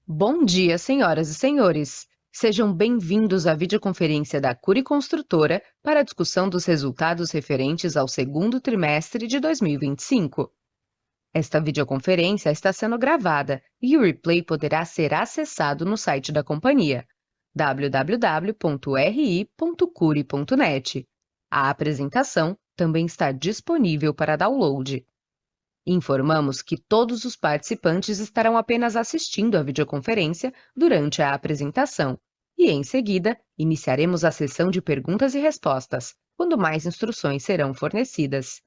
Bom dia, senhoras e senhores. Sejam bem-vindos à videoconferência da Cury Construtora para a discussão dos resultados referentes ao segundo trimestre de 2025. Esta videoconferência está sendo gravada e o replay poderá ser acessado no site da companhia, www.ri.cury.net. A apresentação também está disponível para download. Informamos que todos os participantes estarão apenas assistindo à videoconferência durante a apresentação e, em seguida, iniciaremos a sessão de perguntas e respostas, quando mais instruções serão fornecidas.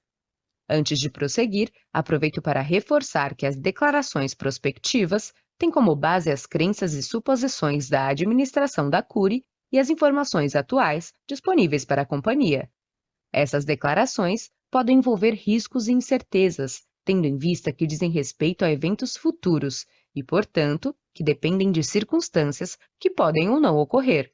Antes de prosseguir, aproveito para reforçar que as declarações prospectivas têm como base as crenças e suposições da administração da Cury e as informações atuais disponíveis para a companhia. Essas declarações podem envolver riscos e incertezas, tendo em vista que dizem respeito a eventos futuros e, portanto, que dependem de circunstâncias que podem ou não ocorrer.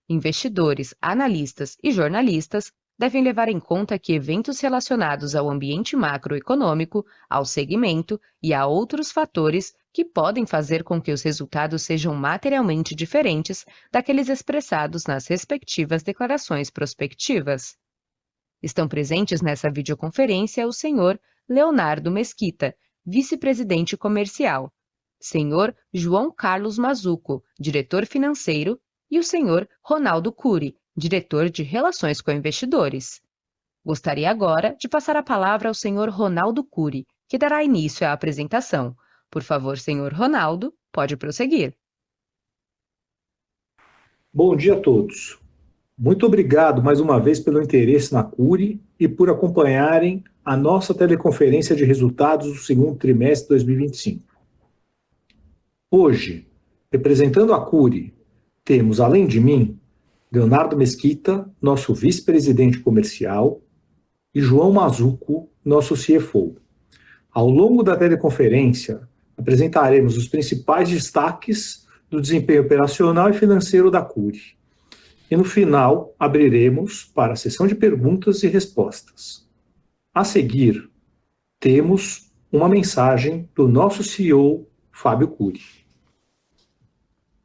Investidores, analistas e jornalistas devem levar em conta que eventos relacionados ao ambiente macroeconômico, ao segmento e a outros fatores que podem fazer com que os resultados sejam materialmente diferentes daqueles expressados nas respectivas declarações prospectivas. Estão presentes nessa videoconferência o senhor Leonardo Mesquita, vice-presidente comercial, senhor João Carlos Mazzuco, diretor financeiro, e o senhor Ronaldo Cury, diretor de Relações com Investidores. Gostaria agora de passar a palavra ao senhor Ronaldo Cury, que dará início à apresentação. Por favor, senhor Ronaldo, pode prosseguir. Bom dia a todos. Muito obrigado mais uma vez pelo interesse na Cury e por acompanharem a nossa teleconferência de resultados do segundo trimestre de 2025. Hoje, representando a Cury, temos, além de mim, Leonardo Mesquita, nosso vice-presidente comercial, e João Mazzuco, nosso CFO. Ao longo da teleconferência, apresentaremos os principais destaques do desempenho operacional e financeiro da Cury. E no final, abriremos para a sessão de perguntas e respostas. A seguir, temos uma mensagem do nosso CEO, Fábio Cury.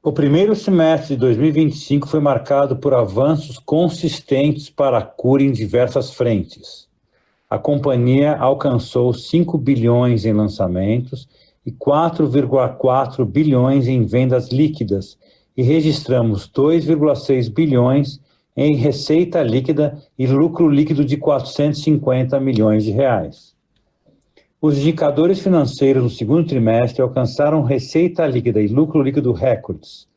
O primeiro semestre de 2025 foi marcado por avanços consistentes para a Cury em diversas frentes. A companhia alcançou 5 bilhões em lançamentos e 4,4 bilhões em vendas líquidas, e registramos 2,6 bilhões em receita líquida e lucro líquido de 450 milhões de reais. Os indicadores financeiros no segundo trimestre alcançaram receita líquida e lucro líquido recordes.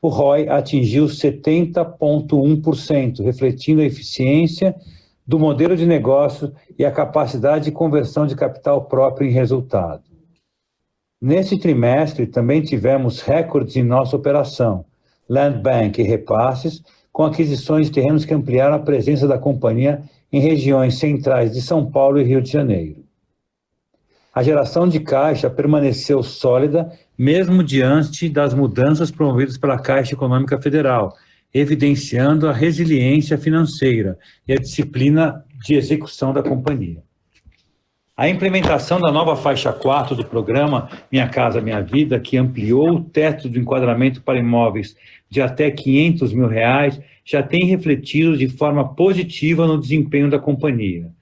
O ROI atingiu 70,1%, refletindo a eficiência do modelo de negócio e a capacidade de conversão de capital próprio em resultado. Nesse trimestre, também tivemos recordes em nossa operação, Land Bank e repasses, com aquisições de terrenos que ampliaram a presença da companhia em regiões centrais de São Paulo e Rio de Janeiro. A geração de caixa permaneceu sólida, mesmo diante das mudanças promovidas pela Caixa Econômica Federal, evidenciando a resiliência financeira e a disciplina de execução da companhia. A implementação da nova faixa 4 do programa Minha Casa Minha Vida, que ampliou o teto do enquadramento para imóveis de até R$ 500 mil, já tem refletido de forma positiva no desempenho da companhia.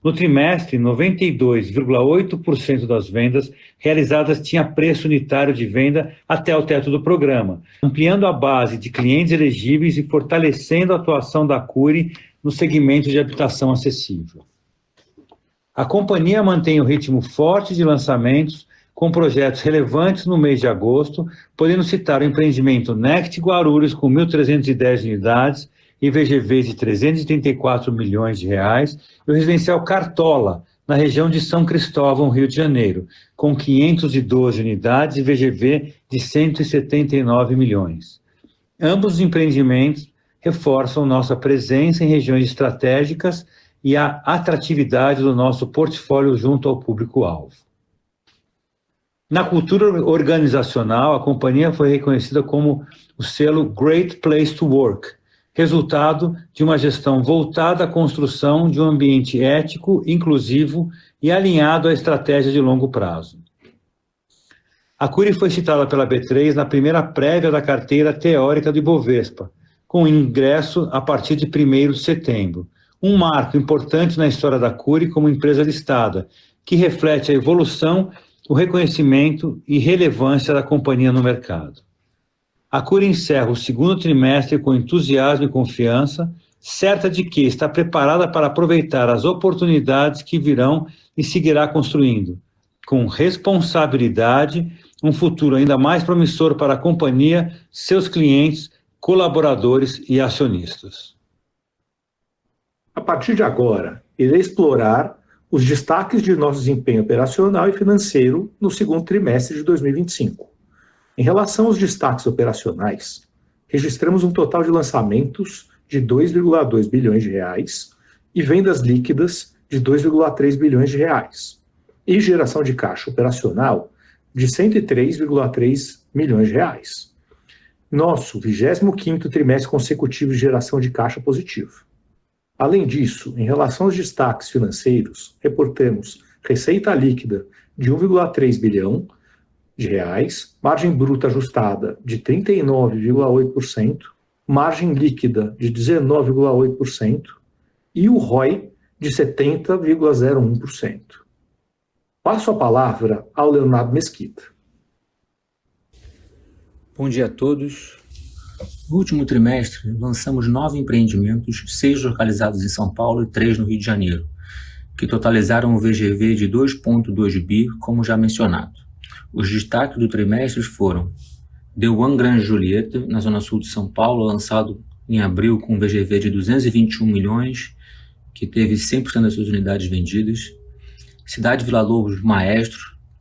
No trimestre, 92,8% das vendas realizadas tinha preço unitário de venda até o teto do programa, ampliando a base de clientes elegíveis e fortalecendo a atuação da Cury no segmento de habitação acessível. A companhia mantém o ritmo forte de lançamentos, com projetos relevantes no mês de agosto, podendo citar o empreendimento Next Guarulhos com 1.310 unidades e VGV de 334 milhões de reais, e o residencial Cartola, na região de São Cristóvão, Rio de Janeiro, com 512 unidades e VGV de 179 milhões. Ambos os empreendimentos reforçam nossa presença em regiões estratégicas e a atratividade do nosso portfólio junto ao público-alvo. Na cultura organizacional, a companhia foi reconhecida como o selo Great Place to Work, resultado de uma gestão voltada à construção de um ambiente ético, inclusivo e alinhado à estratégia de longo prazo. A Cury foi citada pela B3 na primeira prévia da carteira teórica do Ibovespa, com ingresso a partir de 1º de setembro. Um marco importante na história da Cury como empresa listada, que reflete a evolução, o reconhecimento e relevância da companhia no mercado. A Cury encerra o segundo trimestre com entusiasmo e confiança, certa de que está preparada para aproveitar as oportunidades que virão e seguirá construindo, com responsabilidade, um futuro ainda mais promissor para a companhia, seus clientes, colaboradores e acionistas. A partir de agora, irei explorar os destaques de nosso desempenho operacional e financeiro no segundo trimestre de 2025. Em relação aos destaques operacionais, registramos um total de lançamentos de 2,2 bilhões de reais e vendas líquidas de 2,3 bilhões de reais, e geração de caixa operacional de 103,3 milhões de reais. Nosso 25º trimestre consecutivo de geração de caixa positivo. Além disso, em relação aos destaques financeiros, reportamos receita líquida de 1,3 bilhão de reais, margem bruta ajustada de 39,8%, margem líquida de 19,8% e o ROI de 70,01%. Passo a palavra ao Leonardo Mesquita. Bom dia a todos. No último trimestre, lançamos 9 empreendimentos, 6 localizados em São Paulo e 3 no Rio de Janeiro, que totalizaram um VGV de 2,2 bi, como já mencionado. Os destaques do trimestre foram The One Grand Julieta, na Zona Sul de São Paulo, lançado em abril com um VGV de 221 milhões, que teve 100% das suas unidades vendidas. Cidade Vila Lobos Maestro,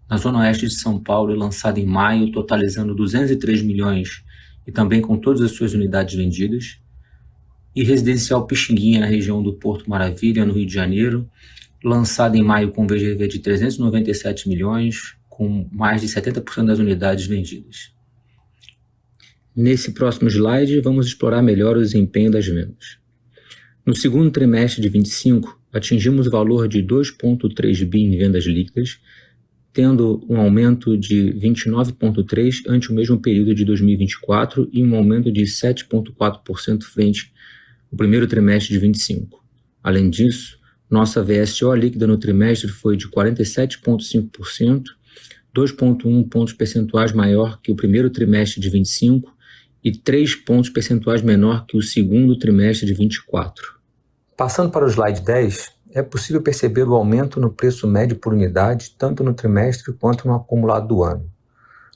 na Zona Oeste de São Paulo, lançado em maio, totalizando 203 milhões e também com todas as suas unidades vendidas. E Residencial Pixinguinha, na região do Porto Maravilha, no Rio de Janeiro, lançado em maio com um VGV de 397 milhões, com mais de 70% das unidades vendidas. Nesse próximo slide, vamos explorar melhor o desempenho das vendas. No segundo trimestre de 2025, atingimos o valor de 2,3 bi em vendas líquidas, tendo um aumento de 29,3% ante o mesmo período de 2024 e um aumento de 7,4% frente ao primeiro trimestre de 2025. Além disso, nossa VSO líquida no trimestre foi de 47,5%, 2,1 pontos percentuais maior que o primeiro trimestre de 2025 e 3 pontos percentuais menor que o segundo trimestre de 2024. Passando para o slide 10, é possível perceber o aumento no preço médio por unidade, tanto no trimestre quanto no acumulado do ano.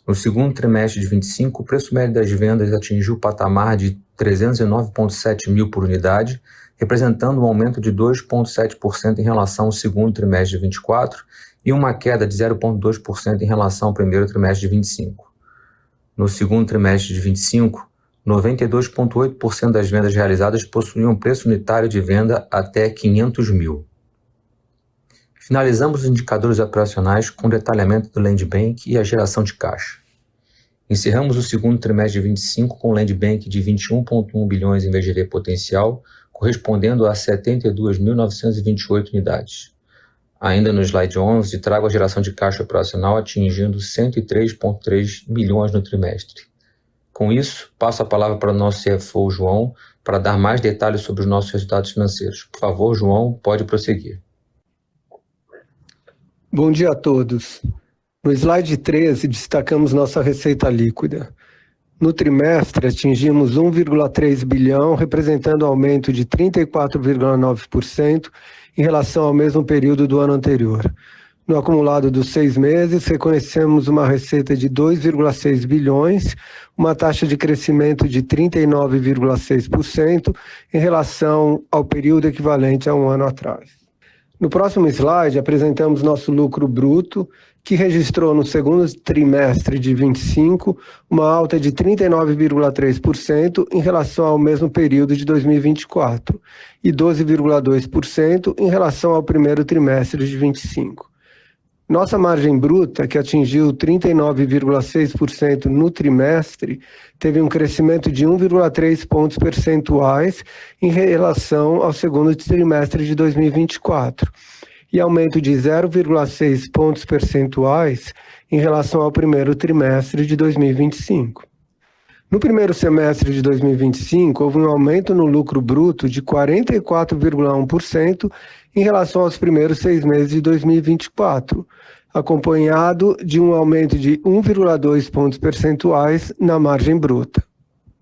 No segundo trimestre de 2025, o preço médio das vendas atingiu o patamar de 309,7 mil por unidade, representando um aumento de 2,7% em relação ao segundo trimestre de 2024 e uma queda de 0,2% em relação ao primeiro trimestre de 2025. No segundo trimestre de 2025, 92,8% das vendas realizadas possuíam preço unitário de venda até 500 mil. Finalizamos os indicadores operacionais com detalhamento do Land Bank e a geração de caixa. Encerramos o segundo trimestre de 2025 com Land Bank de 21,1 bilhões em VGV potencial, correspondendo a 72.928 unidades. Ainda no slide 11, trago a geração de caixa operacional atingindo 103,3 milhões no trimestre. Com isso, passo a palavra para o nosso CFO, João, para dar mais detalhes sobre os nossos resultados financeiros. Por favor, João, pode prosseguir. Bom dia a todos. No slide 13, destacamos nossa receita líquida. No trimestre, atingimos 1,3 bilhão, representando um aumento de 34,9% em relação ao mesmo período do ano anterior. No acumulado dos 6 meses, reconhecemos uma receita de 2,6 bilhões, uma taxa de crescimento de 39,6% em relação ao período equivalente a um ano atrás. No próximo slide, apresentamos nosso lucro bruto, que registrou no segundo trimestre de 2025 uma alta de 39,3% em relação ao mesmo período de 2024 e 12,2% em relação ao primeiro trimestre de 2025. Nossa margem bruta, que atingiu 39,6% no trimestre, teve um crescimento de 1,3 pontos percentuais em relação ao segundo trimestre de 2024 e aumento de 0,6 pontos percentuais em relação ao primeiro trimestre de 2025. No primeiro semestre de 2025, houve um aumento no lucro bruto de 44,1% em relação aos primeiros 6 meses de 2024, acompanhado de um aumento de 1,2 pontos percentuais na margem bruta.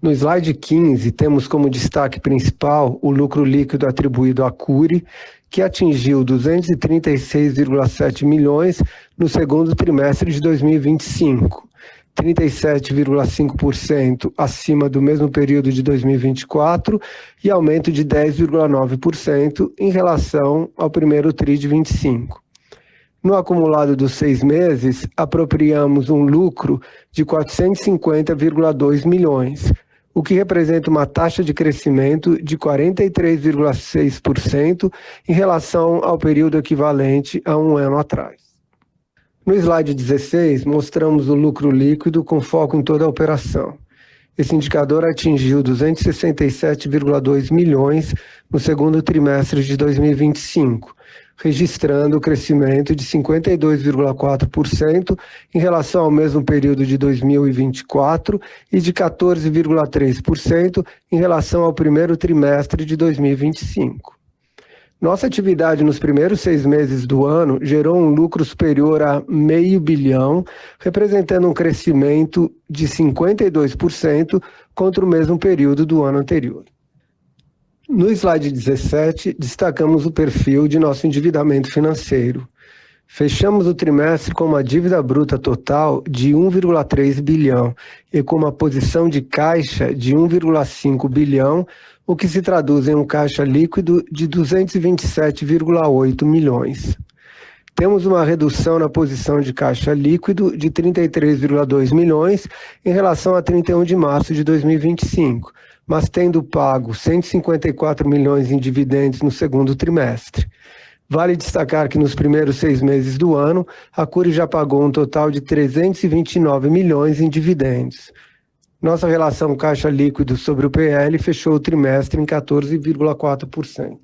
No slide 15, temos como destaque principal o lucro líquido atribuído à Cury, que atingiu 236,7 milhões no segundo trimestre de 2025, 37,5% acima do mesmo período de 2024 e aumento de 10,9% em relação ao primeiro TRI de 25. No acumulado dos 6 meses, apropriamos um lucro de 450,2 milhões, o que representa uma taxa de crescimento de 43,6% em relação ao período equivalente a um ano atrás. No slide 16, mostramos o lucro líquido com foco em toda a operação. Esse indicador atingiu 267,2 milhões no segundo trimestre de 2025, registrando o crescimento de 52,4% em relação ao mesmo período de 2024 e de 14,3% em relação ao primeiro trimestre de 2025. Nossa atividade nos primeiros 6 meses do ano gerou um lucro superior a R$500 milhão, representando um crescimento de 52% contra o mesmo período do ano anterior. No slide 17, destacamos o perfil de nosso endividamento financeiro. Fechamos o trimestre com uma dívida bruta total de 1,3 bilhão e com uma posição de caixa de 1,5 bilhão, o que se traduz em um caixa líquido de 227,8 milhões. Temos uma redução na posição de caixa líquido de 33,2 milhões em relação a 31 de março de 2025, mas tendo pago 154 milhões em dividendos no segundo trimestre. Vale destacar que nos primeiros 6 meses do ano, a Cury já pagou um total de 329 milhões em dividendos. Nossa relação caixa líquido sobre o PL fechou o trimestre em 14,4%.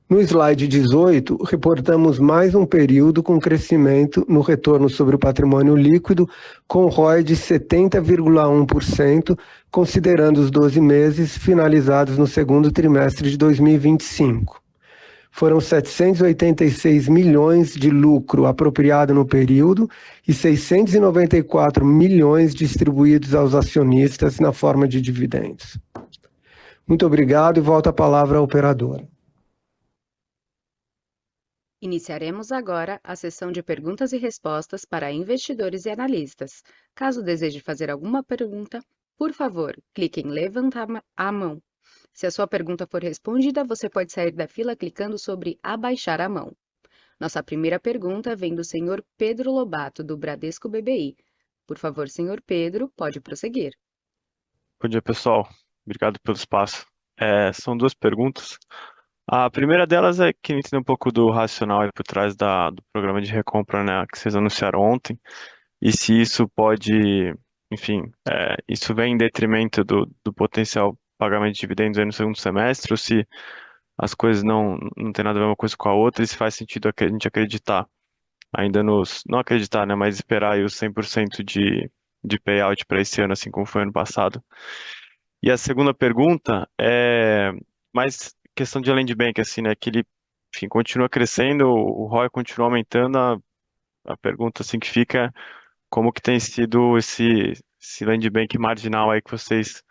No slide 18, reportamos mais um período com crescimento no retorno sobre o patrimônio líquido, com ROE de 70,1%, considerando os 12 meses finalizados no segundo trimestre de 2025. Foram 786 milhões de lucro apropriado no período e 694 milhões distribuídos aos acionistas na forma de dividendos. Muito obrigado e volto a palavra à operadora. Iniciaremos agora a sessão de perguntas e respostas para investidores e analistas. Caso deseje fazer alguma pergunta, por favor, clique em levantar a mão. Se a sua pergunta for respondida, você pode sair da fila clicando sobre abaixar a mão. Nossa primeira pergunta vem do senhor Pedro Lobato, do Bradesco BBI. Por favor, senhor Pedro, pode prosseguir. Bom dia, pessoal. Obrigado pelo espaço. São 2 perguntas. A primeira delas é que entender um pouco do racional aí por trás do programa de recompra, né, que vocês anunciaram ontem, e se isso pode, enfim, isso vem em detrimento do potencial pagamento de dividendos aí no segundo semestre, ou se as coisas não tem nada a ver uma coisa com a outra, e se faz sentido a gente acreditar, ainda não acreditar, né, mas esperar aí os 100% de payout para esse ano, assim como foi ano passado. E a segunda pergunta é mais questão de land bank, assim, né, que ele, enfim, continua crescendo, o ROI continua aumentando, a pergunta, assim, que fica é como que tem sido esse land bank marginal aí que vocês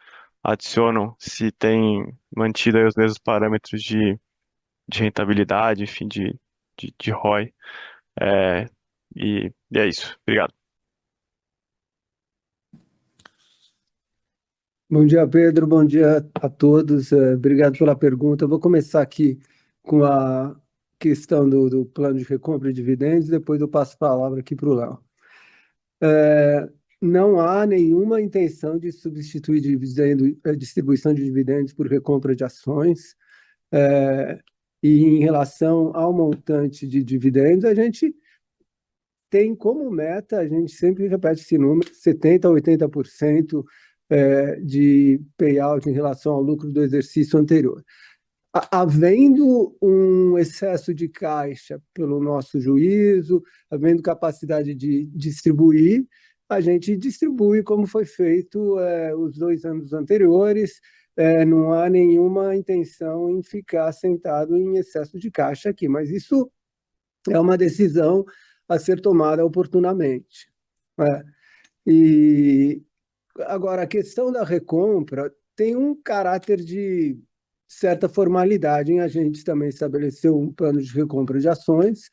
adicionam, se tem mantido aí os mesmos parâmetros de rentabilidade, enfim, de ROI. E é isso. Obrigado. Bom dia, Pedro. Bom dia a todos. Obrigado pela pergunta. Eu vou começar aqui com a questão do plano de recompra de dividendos, depois eu passo a palavra aqui para o Léo. Não há nenhuma intenção de substituir distribuição de dividendos por recompra de ações. E em relação ao montante de dividendos, a gente tem como meta, a gente sempre repete esse número, 70% a 80% de payout em relação ao lucro do exercício anterior. Havendo um excesso de caixa pelo nosso juízo, havendo capacidade de distribuir, a gente distribui como foi feito os 2 anos anteriores. Não há nenhuma intenção em ficar sentado em excesso de caixa aqui, mas isso é uma decisão a ser tomada oportunamente. E agora, a questão da recompra tem um caráter de certa formalidade em a gente também estabeleceu um plano de recompra de ações,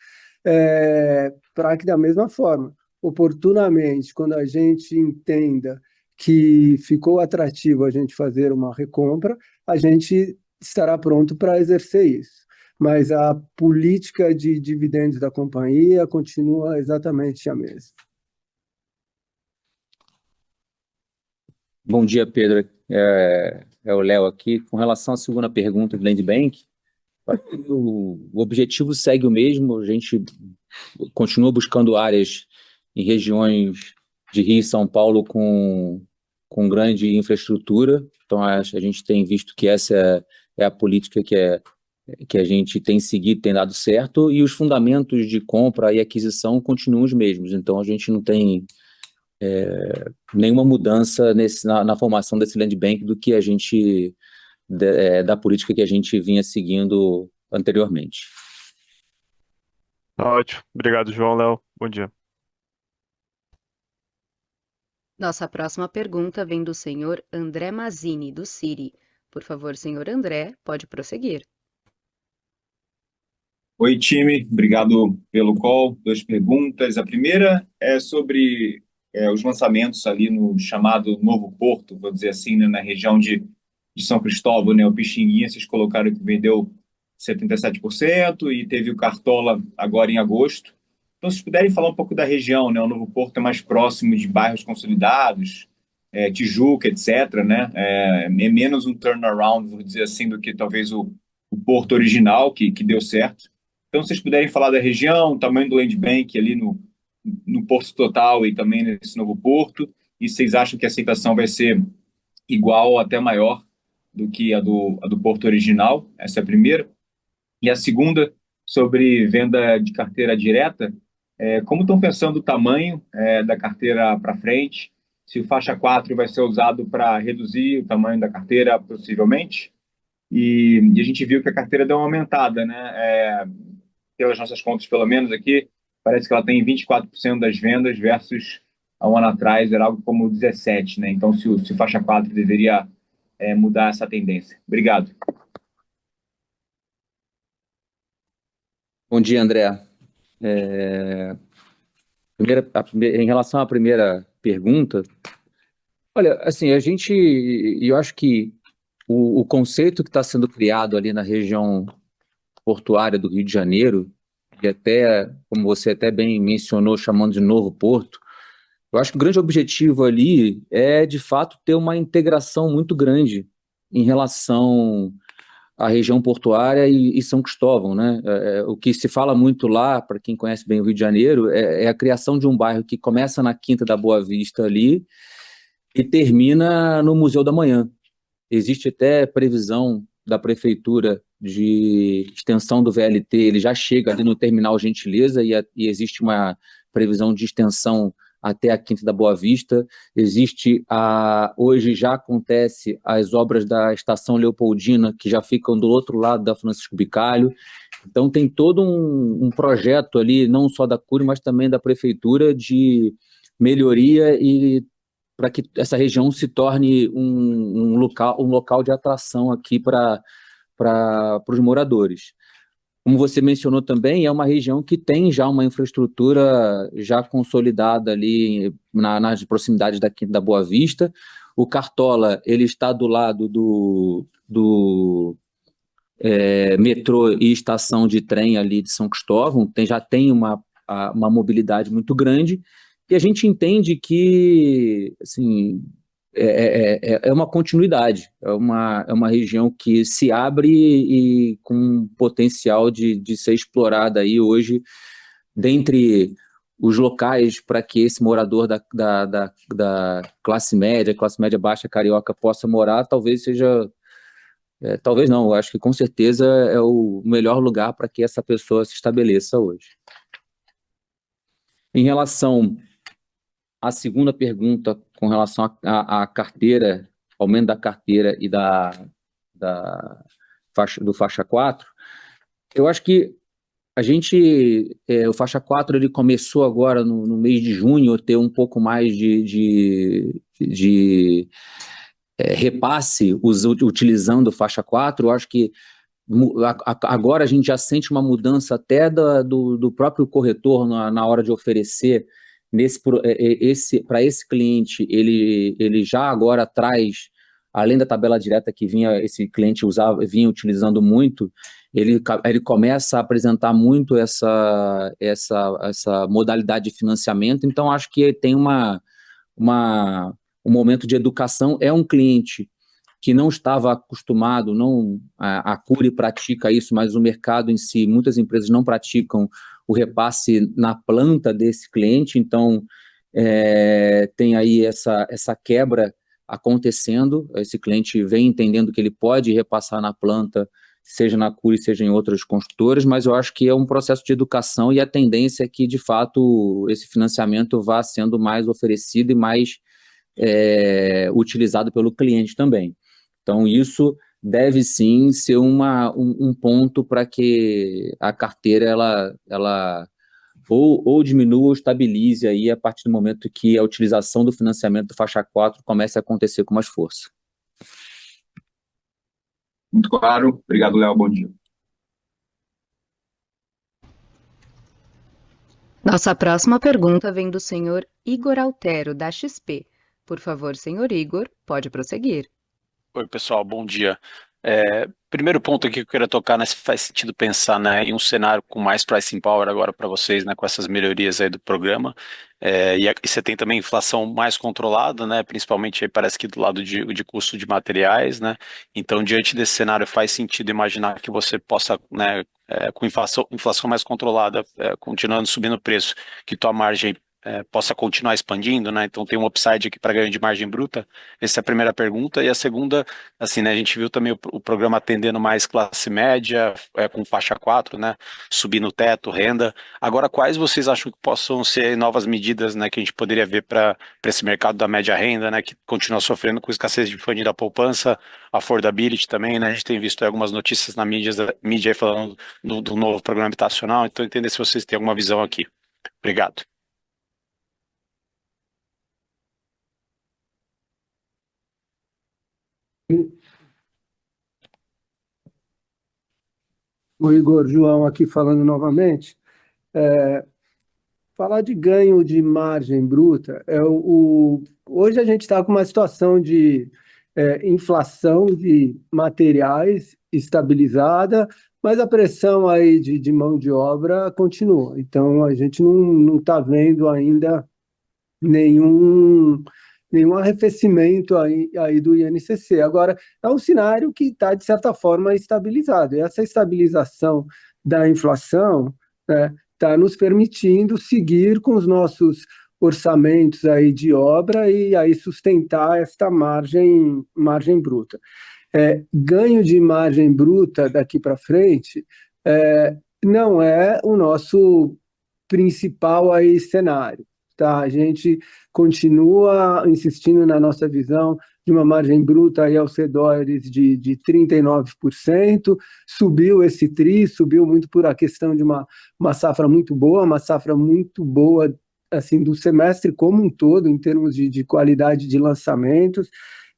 para que, da mesma forma, oportunamente, quando a gente entenda que ficou atrativo a gente fazer uma recompra, a gente estará pronto para exercer isso. Mas a política de dividendos da companhia continua exatamente a mesma. Bom dia, Pedro. É o Léo aqui. Com relação à segunda pergunta do Land Bank, o objetivo segue o mesmo. A gente continua buscando áreas em regiões de Rio e São Paulo com grande infraestrutura. Então, a gente tem visto que essa é a política que a gente tem seguido, tem dado certo, e os fundamentos de compra e aquisição continuam os mesmos. Então, a gente não tem nenhuma mudança na formação desse land bank do que a gente da política que a gente vinha seguindo anteriormente. Ótimo. Obrigado, João, Léo. Bom dia. Nossa próxima pergunta vem do senhor André Mazzini, do Citi. Por favor, senhor André, pode prosseguir. Oi, time. Obrigado pelo call. 2 perguntas. A primeira é sobre os lançamentos ali no chamado Novo Porto, vou dizer assim, né, na região de São Cristóvão, né? O Pixinguinha, vocês colocaram que vendeu 77% e teve o Cartola agora em agosto. Então, se puderem falar um pouco da região, né? O Novo Porto é mais próximo de bairros consolidados, Tijuca, etc., né? É menos um turnaround, vou dizer assim, do que talvez o Porto original, que deu certo. Então, se vocês puderem falar da região, o tamanho do land bank ali no Porto Total e também nesse Novo Porto, e vocês acham que a aceitação vai ser igual ou até maior do que a do Porto original? Essa é a primeira. E a segunda, sobre venda de carteira direta, como estão pensando o tamanho da carteira para frente? Se o faixa 4 vai ser usado para reduzir o tamanho da carteira, possivelmente? E a gente viu que a carteira deu uma aumentada, né? Pelas nossas contas, pelo menos aqui, parece que ela tem 24% das vendas versus há um ano atrás era algo como 17%, né? Então, se o faixa 4 deveria mudar essa tendência. Obrigado. Bom dia, André. Em relação à primeira pergunta, olha, assim, eu acho que o conceito que está sendo criado ali na região portuária do Rio de Janeiro, e até, como você até bem mencionou, chamando de Novo Porto, eu acho que o grande objetivo ali é, de fato, ter uma integração muito grande em relação à região portuária e São Cristóvão, né? O que se fala muito lá, para quem conhece bem o Rio de Janeiro, é a criação de um bairro que começa na Quinta da Boa Vista ali e termina no Museu da Manhã. Existe até previsão da prefeitura de extensão do VLT, ele já chega ali no Terminal Gentileza e existe uma previsão de extensão até a Quinta da Boa Vista. Hoje já acontece as obras da Estação Leopoldina, que já ficam do outro lado da Francisco Bicalho. Então tem todo um projeto ali, não só da CURI, mas também da prefeitura, de melhoria e para que essa região se torne um local de atração aqui para os moradores. Como você mencionou também, é uma região que tem já uma infraestrutura já consolidada ali nas proximidades da Quinta da Boa Vista. O Cartola, ele está do lado do metrô e estação de trem ali de São Cristóvão, já tem uma mobilidade muito grande, e a gente entende que, assim, é uma continuidade, é uma região que se abre e com potencial de ser explorada aí hoje, dentre os locais para que esse morador da classe média baixa carioca possa morar, talvez seja talvez não, eu acho que com certeza é o melhor lugar para que essa pessoa se estabeleça hoje. Em relação à segunda pergunta, com relação à carteira, aumento da carteira e do faixa 4, eu acho que o faixa 4 ele começou agora no mês de junho a ter um pouco mais de repasse utilizando o faixa 4. Eu acho que agora a gente já sente uma mudança até do próprio corretor na hora de oferecer para esse cliente. Ele já agora traz, além da tabela direta que esse cliente vinha utilizando muito, ele começa a apresentar muito essa modalidade de financiamento. Então acho que tem um momento de educação. É um cliente que não estava acostumado, a Cury pratica isso, mas o mercado em si, muitas empresas não praticam o repasse na planta desse cliente. Então tem aí essa quebra acontecendo. Esse cliente vem entendendo que ele pode repassar na planta, seja na Cury, seja em outras construtoras, mas eu acho que é um processo de educação, e a tendência é que, de fato, esse financiamento vá sendo mais oferecido e mais utilizado pelo cliente também. Então, isso deve sim ser um ponto para que a carteira ela ou diminua ou estabilize aí a partir do momento que a utilização do financiamento do faixa 4 comece a acontecer com mais força. Muito claro. Obrigado, Léo. Bom dia. Nossa próxima pergunta vem do senhor Igor Altero, da XP. Por favor, senhor Igor, pode prosseguir. Oi, pessoal, bom dia. Primeiro ponto aqui que eu queria tocar, né, se faz sentido pensar, né, em um cenário com mais pricing power agora para vocês, né, com essas melhorias aí do programa, e você tem também inflação mais controlada, né, principalmente aí parece que do lado de custo de materiais, né, então diante desse cenário faz sentido imaginar que você possa, né, com inflação mais controlada, continuando subindo o preço, que tua margem possa continuar expandindo, né? Então tem um upside aqui para ganho de margem bruta. Essa é a primeira pergunta. E a segunda, assim, né? A gente viu também o programa atendendo mais classe média, com faixa 4, né? Subir no teto, renda. Agora, quais vocês acham que possam ser novas medidas, né? Que a gente poderia ver para esse mercado da média renda, né? Que continua sofrendo com escassez de funding da poupança, affordability também, né? A gente tem visto algumas notícias na mídia aí falando do novo programa habitacional. Então, entender se vocês têm alguma visão aqui. Obrigado. O Igor, João aqui falando novamente. Falar de ganho de margem bruta, hoje a gente está com uma situação de inflação de materiais estabilizada, mas a pressão aí de mão de obra continua. Então, a gente não está vendo ainda nenhum arrefecimento aí do INCC. Agora, é um cenário que está, de certa forma, estabilizado. E essa estabilização da inflação está nos permitindo seguir com os nossos orçamentos aí de obra e aí sustentar esta margem bruta. Ganho de margem bruta daqui para frente não é o nosso principal aí cenário. Tá? A gente continua insistindo na nossa visão de uma margem bruta aí aos redores de 39%, subiu esse TRI, subiu muito por a questão de uma safra muito boa, assim, do semestre como um todo, em termos de qualidade de lançamentos,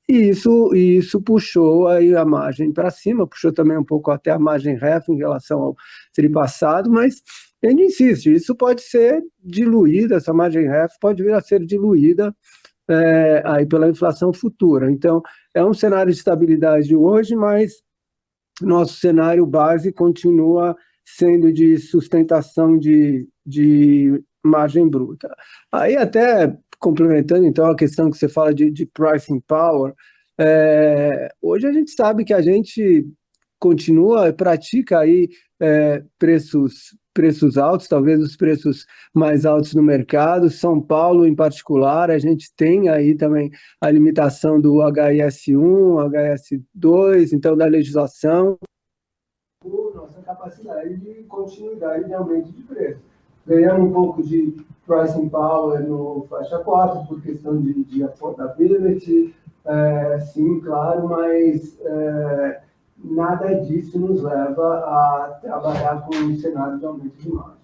e isso puxou aí a margem para cima, puxou também um pouco até a margem REF em relação ao TRI passado, mas a gente insiste, isso pode ser diluída, essa margem REF pode vir a ser diluída aí pela inflação futura. Então, é um cenário de estabilidade hoje, mas nosso cenário base continua sendo de sustentação de margem bruta. Aí até complementando, então, a questão que você fala de pricing power, hoje a gente sabe que a gente pratica aí preços preços altos, talvez os preços mais altos no mercado. São Paulo, em particular, a gente tem aí também a limitação do HIS1, HIS2, então da legislação, nossa capacidade de continuidade de aumento de preço. Ganhamos um pouco de pricing power no faixa 4, por questão de affordability, sim, claro, mas nada disso nos leva a trabalhar com um cenário de aumento de margem.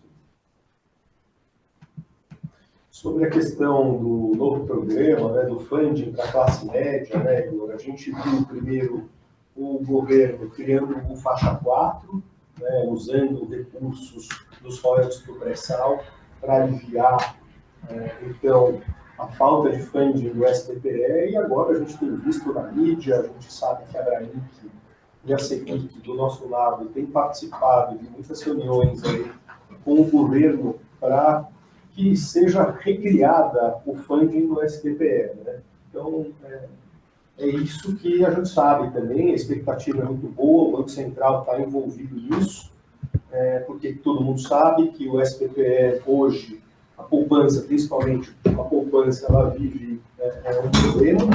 Sobre a questão do novo programa, né, do funding para a classe média, né, Igor, a gente viu primeiro o governo criando o faixa 4, né, usando recursos dos royalties do pré-sal para aliviar, então, a falta de funding do SDPE, e agora a gente tem visto na mídia, a gente sabe que a Abrainc e a CEPIC, do nosso lado, tem participado de muitas reuniões aí com o governo para que seja recriada o funding do SDPE, né? Então, é isso que a gente sabe também, a expectativa é muito boa, o Banco Central está envolvido nisso, porque todo mundo sabe que o SPPE hoje, a poupança, principalmente a poupança, ela vive um problema,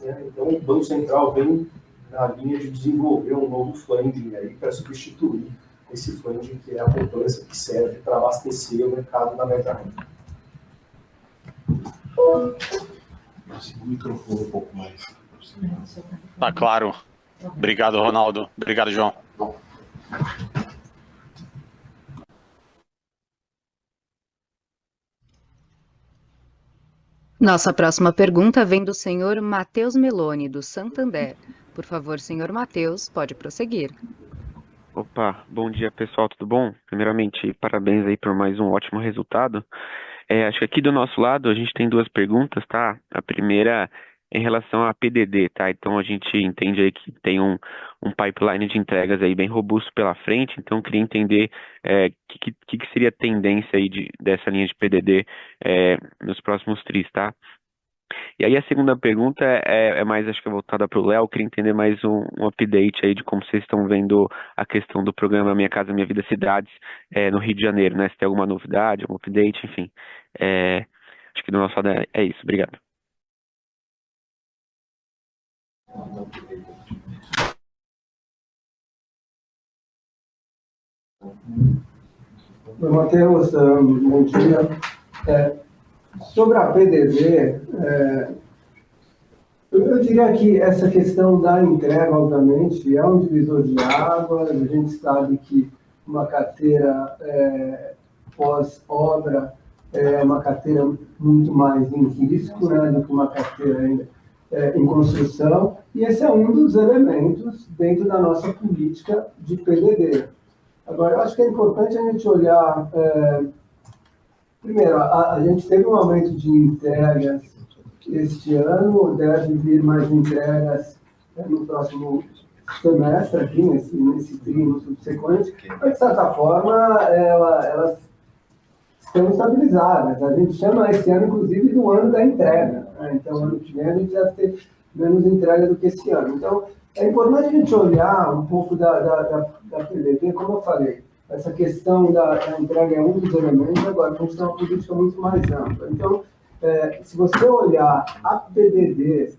né? Então o Banco Central vem na linha de desenvolver um novo funding aí para substituir esse funding que é a poupança que serve para abastecer o mercado da média renda. O microfone um pouco mais. Tá claro. Obrigado, Ronaldo. Obrigado, João. Nossa próxima pergunta vem do senhor Matheus Meloni, do Santander. Por favor, senhor Matheus, pode prosseguir. Opa, bom dia pessoal, tudo bom? Primeiramente, parabéns aí por mais um ótimo resultado. Acho que aqui do nosso lado a gente tem duas perguntas, tá? A primeira é em relação a PDD, tá? Então a gente entende aí que tem um pipeline de entregas aí bem robusto pela frente, então eu queria entender que seria a tendência aí dessa linha de PDD nos próximos tris, tá? E aí a segunda pergunta é mais, acho que é voltada para o Léo, eu queria entender mais um update aí de como vocês estão vendo a questão do programa Minha Casa Minha Vida Cidades no Rio de Janeiro, né? Se tem alguma novidade, algum update, enfim. Acho que do nosso lado é isso, obrigado. Oi, Matheus, bom dia. Sobre a PDD, eu diria que essa questão da entrega, obviamente, é um divisor de águas. A gente sabe que uma carteira pós-obra é uma carteira muito mais em risco, né, do que uma carteira ainda em construção, e esse é um dos elementos dentro da nossa política de PDD. Agora, eu acho que é importante a gente olhar... Primeiro, a gente teve um aumento de entregas este ano, deve vir mais entregas no próximo semestre, aqui, nesse trimestre subsequente, mas, de certa forma, elas estão estabilizadas. A gente chama esse ano, inclusive, do ano da entrega, né? Então, ano que vem, a gente deve ter menos entrega do que esse ano. Então, é importante a gente olhar um pouco da PDD, como eu falei. Essa questão da entrega é um dos elementos, agora a gente tem uma política muito mais ampla. Então, se você olhar a PDD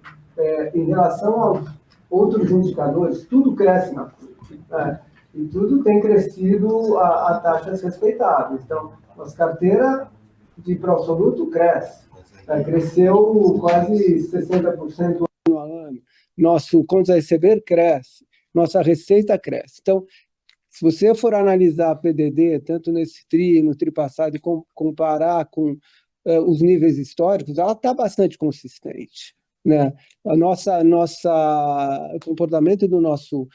em relação aos outros indicadores, tudo cresce na curva, e tudo tem crescido a taxas respeitáveis. Então, nossa carteira de Pro Absoluto cresce, cresceu quase 60% ano a ano. Nosso contas a receber cresce, nossa receita cresce. Então, se você for analisar a PDD, tanto nesse TRI, no TRI passado, e comparar com os níveis históricos, ela está bastante consistente, né? O comportamento do nosso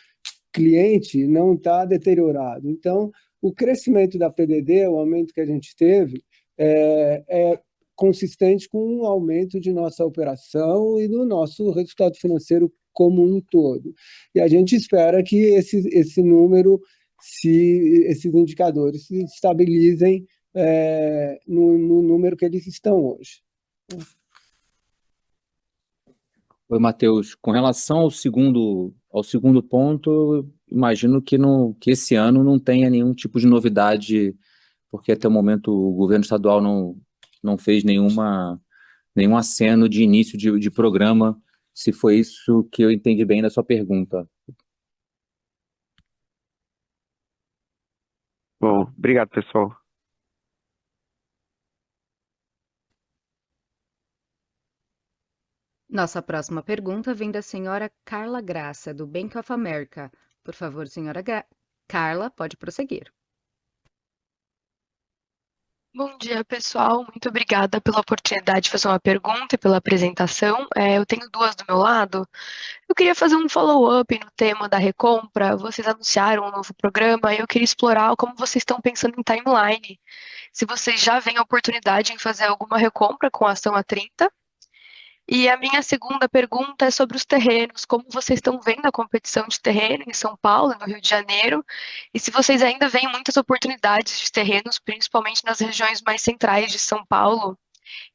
cliente não está deteriorado. Então, o crescimento da PDD, o aumento que a gente teve, é consistente com o aumento de nossa operação e do nosso resultado financeiro como um todo. E a gente espera que esse número, esses indicadores se estabilizem no número que eles estão hoje. Oi, Matheus. Com relação ao segundo ponto, imagino que esse ano não tenha nenhum tipo de novidade porque até o momento o governo estadual não fez nenhum aceno de início de programa, se foi isso que eu entendi bem da sua pergunta. Bom, obrigado, pessoal. Nossa próxima pergunta vem da senhora Carla Graça, do Bank of America. Por favor, senhora Carla, pode prosseguir. Bom dia, pessoal. Muito obrigada pela oportunidade de fazer uma pergunta e pela apresentação. Eu tenho duas do meu lado. Eu queria fazer um follow-up no tema da recompra. Vocês anunciaram um novo programa e eu queria explorar como vocês estão pensando em timeline. Se vocês já veem a oportunidade em fazer alguma recompra com a ação a 30. E a minha segunda pergunta é sobre os terrenos, como vocês estão vendo a competição de terreno em São Paulo, no Rio de Janeiro, e se vocês ainda veem muitas oportunidades de terrenos, principalmente nas regiões mais centrais de São Paulo,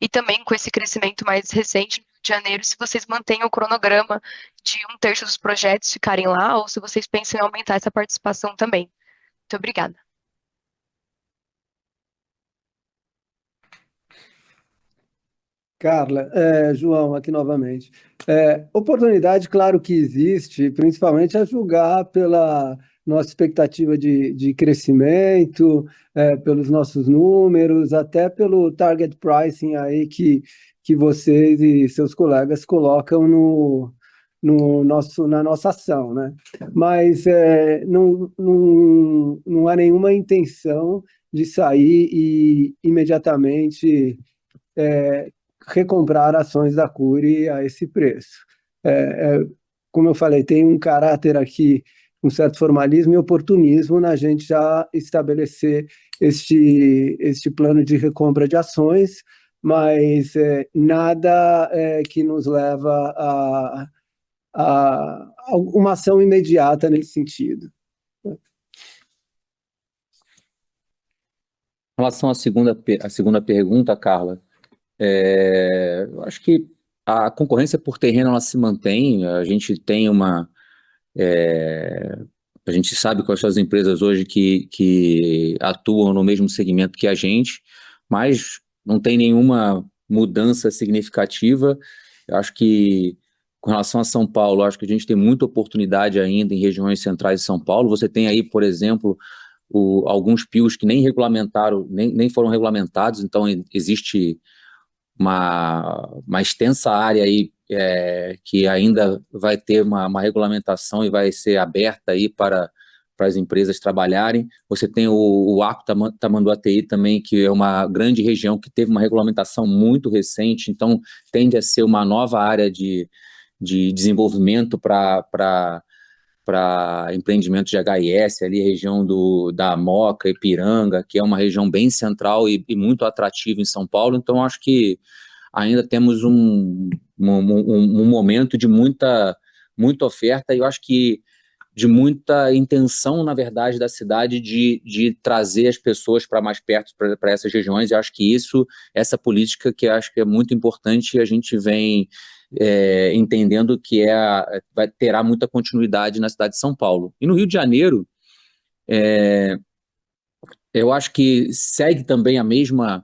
e também com esse crescimento mais recente no Rio de Janeiro, se vocês mantêm o cronograma de 1/3 dos projetos ficarem lá, ou se vocês pensam em aumentar essa participação também. Muito obrigada. Carla, João, aqui novamente. Oportunidade, claro que existe, principalmente a julgar pela nossa expectativa de crescimento, pelos nossos números, até pelo target pricing aí que vocês e seus colegas colocam na nossa ação, né? Mas não há nenhuma intenção de sair e imediatamente recomprar ações da Cury a esse preço. Como eu falei, tem um caráter aqui, um certo formalismo e oportunismo na gente já estabelecer este plano de recompra de ações, mas nada que nos leva a uma ação imediata nesse sentido. Em relação à segunda pergunta, Carla, eu acho que a concorrência por terreno ela se mantém. A gente tem a gente sabe quais são as empresas hoje que atuam no mesmo segmento que a gente, mas não tem nenhuma mudança significativa. Eu acho que com relação a São Paulo, eu acho que a gente tem muita oportunidade ainda em regiões centrais de São Paulo. Você tem aí, por exemplo, alguns PIOs que nem regulamentaram, nem foram regulamentados, então existe uma extensa área aí que ainda vai ter uma regulamentação e vai ser aberta aí para as empresas trabalharem. Você tem o Arco Tamanduateí também, que é uma grande região que teve uma regulamentação muito recente, então tende a ser uma nova área de desenvolvimento para empreendimentos de HIS, ali região da Moca, Ipiranga, que é uma região bem central e muito atrativa em São Paulo. Então acho que ainda temos um momento de muita oferta, e eu acho que de muita intenção, na verdade, da cidade de trazer as pessoas para mais perto, para essas regiões. Eu acho que essa política que eu acho que é muito importante, a gente vem entendendo que terá muita continuidade na cidade de São Paulo. E no Rio de Janeiro, eu acho que segue também a mesma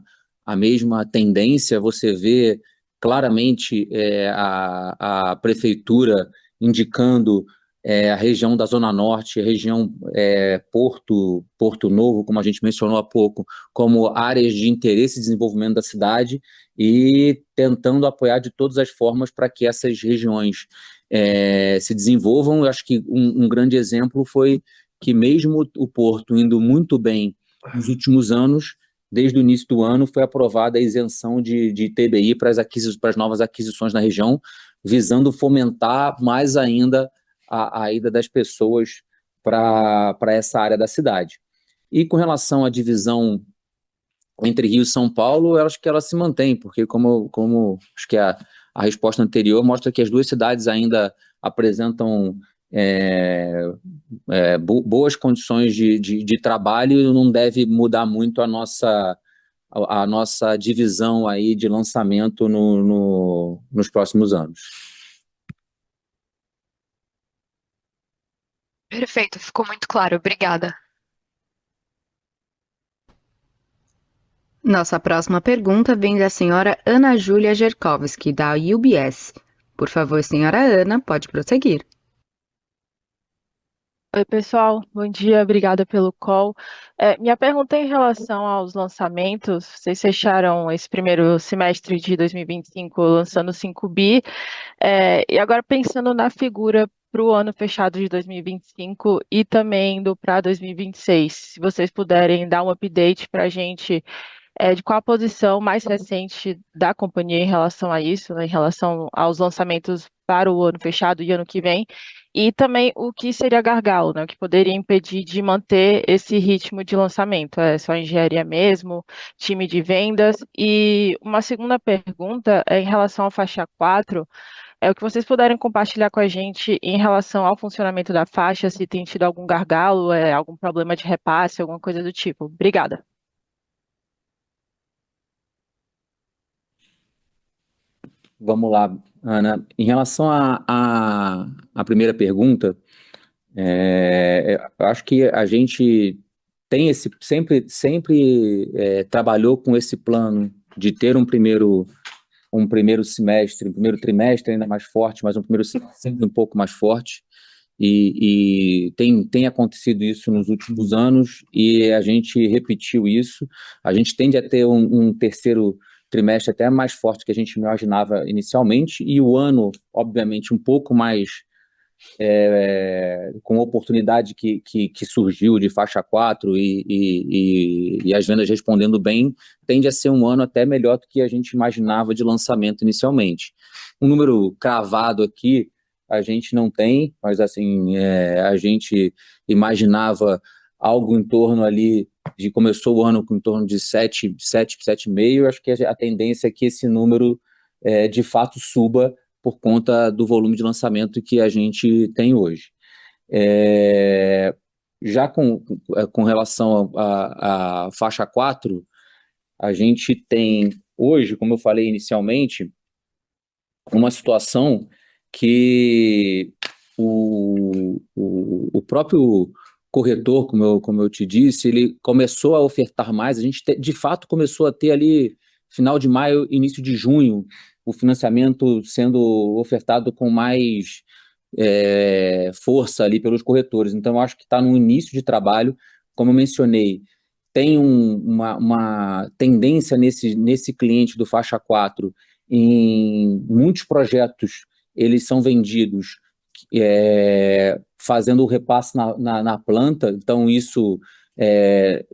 tendência. Você vê claramente a prefeitura indicando a região da Zona Norte, a região Porto Novo, como a gente mencionou há pouco, como áreas de interesse e desenvolvimento da cidade, e tentando apoiar de todas as formas para que essas regiões se desenvolvam. Eu acho que um grande exemplo foi que mesmo o Porto indo muito bem nos últimos anos, desde o início do ano, foi aprovada a isenção de TBI para as novas aquisições na região, visando fomentar mais ainda a ida das pessoas para essa área da cidade. E com relação à divisão entre Rio e São Paulo, eu acho que ela se mantém, porque como acho que a resposta anterior mostra que as duas cidades ainda apresentam boas condições de trabalho, e não deve mudar muito a nossa divisão aí de lançamento nos próximos anos. Perfeito, ficou muito claro. Obrigada. Nossa próxima pergunta vem da senhora Ana Júlia Jerkowski, da UBS. Por favor, senhora Ana, pode prosseguir. Oi, pessoal. Bom dia, obrigada pelo call. Minha pergunta é em relação aos lançamentos. Vocês fecharam esse primeiro semestre de 2025 lançando 5 bi, e agora pensando na figura para o ano fechado de 2025 e também indo para 2026, se vocês puderem dar um update para a gente de qual a posição mais recente da companhia em relação a isso, né, em relação aos lançamentos para o ano fechado e ano que vem, e também o que seria gargalo, né, o que poderia impedir de manter esse ritmo de lançamento. É só engenharia mesmo, time de vendas? E uma segunda pergunta é em relação à faixa 4, o que vocês puderem compartilhar com a gente em relação ao funcionamento da faixa, se tem tido algum gargalo, algum problema de repasse, alguma coisa do tipo. Obrigada. Vamos lá, Ana. Em relação à primeira pergunta, eu acho que a gente tem sempre trabalhou com esse plano de ter um primeiro semestre, um primeiro trimestre ainda mais forte, mas um primeiro semestre sempre um pouco mais forte. E tem acontecido isso nos últimos anos e a gente repetiu isso. A gente tende a ter um terceiro trimestre até mais forte do que a gente imaginava inicialmente, e o ano, obviamente, um pouco mais com a oportunidade que surgiu de faixa 4 e as vendas respondendo bem, tende a ser um ano até melhor do que a gente imaginava de lançamento inicialmente. Um número cravado aqui a gente não tem, mas assim, a gente imaginava algo em torno ali começou o ano com em torno de 7,5. Acho que a tendência é que esse número de fato suba por conta do volume de lançamento que a gente tem hoje. Já com relação à faixa 4, a gente tem hoje, como eu falei inicialmente, uma situação que o próprio corretor, como eu te disse, ele começou a ofertar mais. A gente de fato começou a ter ali final de maio, início de junho, o financiamento sendo ofertado com mais força ali pelos corretores. Então, eu acho que está no início de trabalho. Como eu mencionei, tem uma tendência nesse cliente do faixa 4, em muitos projetos, eles são vendidos fazendo o repasse na planta. Então isso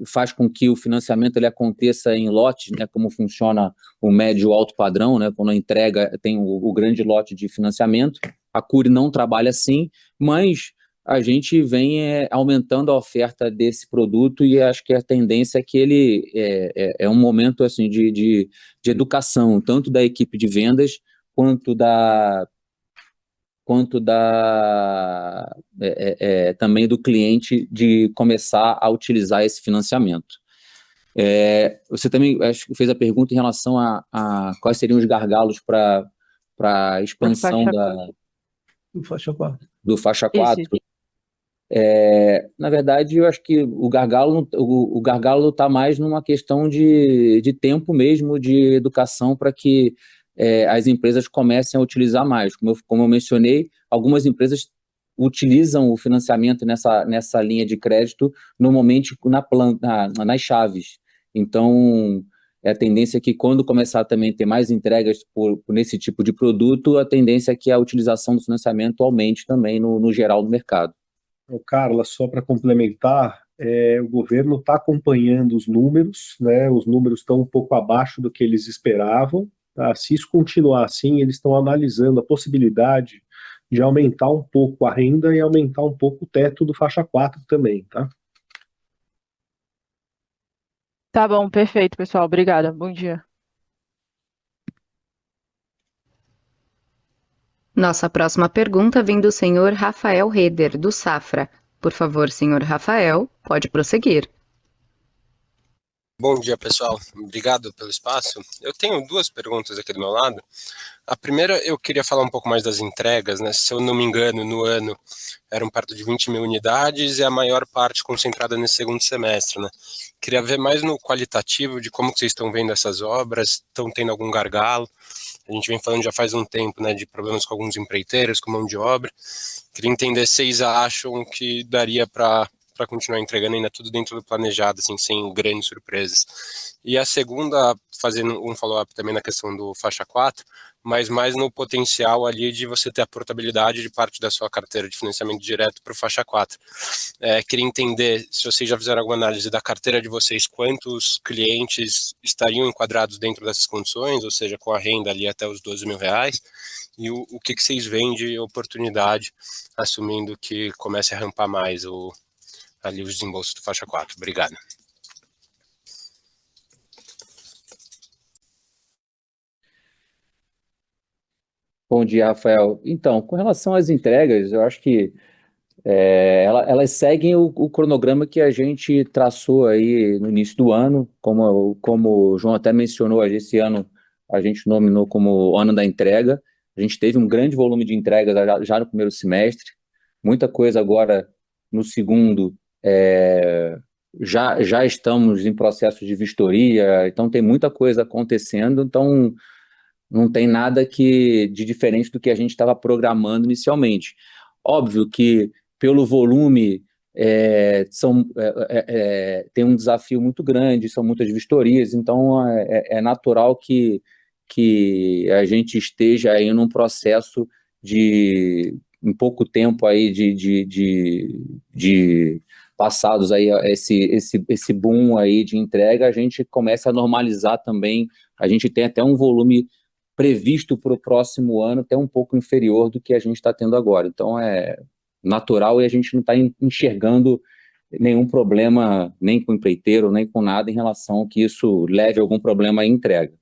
faz com que o financiamento ele aconteça em lotes, né, como funciona o médio alto padrão, né, quando a entrega tem o grande lote de financiamento. A Cury não trabalha assim, mas a gente vem aumentando a oferta desse produto, e acho que a tendência é que ele é um momento assim de educação, tanto da equipe de vendas quanto também do cliente, de começar a utilizar esse financiamento. Você também acho que fez a pergunta em relação a quais seriam os gargalos para a expansão do faixa 4. Do faixa 4. Isso. Na verdade, eu acho que o gargalo está mais numa questão de tempo mesmo, de educação, para que as empresas comecem a utilizar mais. Como eu mencionei, algumas empresas utilizam o financiamento nessa linha de crédito normalmente nas chaves. Então, a tendência é que quando começar também a ter mais entregas nesse tipo de produto, a tendência é que a utilização do financiamento aumente também no geral do mercado. Carla, só para complementar, o governo está acompanhando os números, né? Os números estão um pouco abaixo do que eles esperavam. Tá? Se isso continuar assim, eles estão analisando a possibilidade de aumentar um pouco a renda e aumentar um pouco o teto do faixa 4 também, tá? Tá bom, perfeito, pessoal. Obrigada. Bom dia. Nossa próxima pergunta vem do senhor Rafael Reder, do Safra. Por favor, senhor Rafael, pode prosseguir. Bom dia, pessoal. Obrigado pelo espaço. Eu tenho duas perguntas aqui do meu lado. A primeira, eu queria falar um pouco mais das entregas, né? Se eu não me engano, no ano eram perto de 20 mil unidades e a maior parte concentrada nesse segundo semestre, né? Queria ver mais no qualitativo de como que vocês estão vendo essas obras, estão tendo algum gargalo? A gente vem falando já faz um tempo, né, de problemas com alguns empreiteiros, com mão de obra. Queria entender se vocês acham que daria para continuar entregando ainda tudo dentro do planejado, assim, sem grandes surpresas. E a segunda, fazendo um follow-up também na questão do faixa 4, mas mais no potencial ali de você ter a portabilidade de parte da sua carteira de financiamento direto para o faixa 4. Queria entender se vocês já fizeram alguma análise da carteira de vocês, quantos clientes estariam enquadrados dentro dessas condições, ou seja, com a renda ali até os 12 mil reais, e o que vocês veem de oportunidade, assumindo que comece a rampar mais ali os desembolsos do faixa 4. Obrigado. Bom dia, Rafael. Então, com relação às entregas, eu acho que elas seguem o cronograma que a gente traçou aí no início do ano, como o João até mencionou, esse ano a gente nominou como ano da entrega. A gente teve um grande volume de entregas já no primeiro semestre, muita coisa agora no segundo, já estamos em processo de vistoria, então tem muita coisa acontecendo, então não tem nada de diferente do que a gente estava programando inicialmente. Óbvio que pelo volume tem um desafio muito grande, são muitas vistorias, então é natural que a gente esteja aí num processo em pouco tempo aí de passados aí esse boom aí de entrega, a gente começa a normalizar também, a gente tem até um volume previsto para o próximo ano até um pouco inferior do que a gente está tendo agora. Então é natural e a gente não está enxergando nenhum problema, nem com o empreiteiro, nem com nada em relação a que isso leve a algum problema à entrega.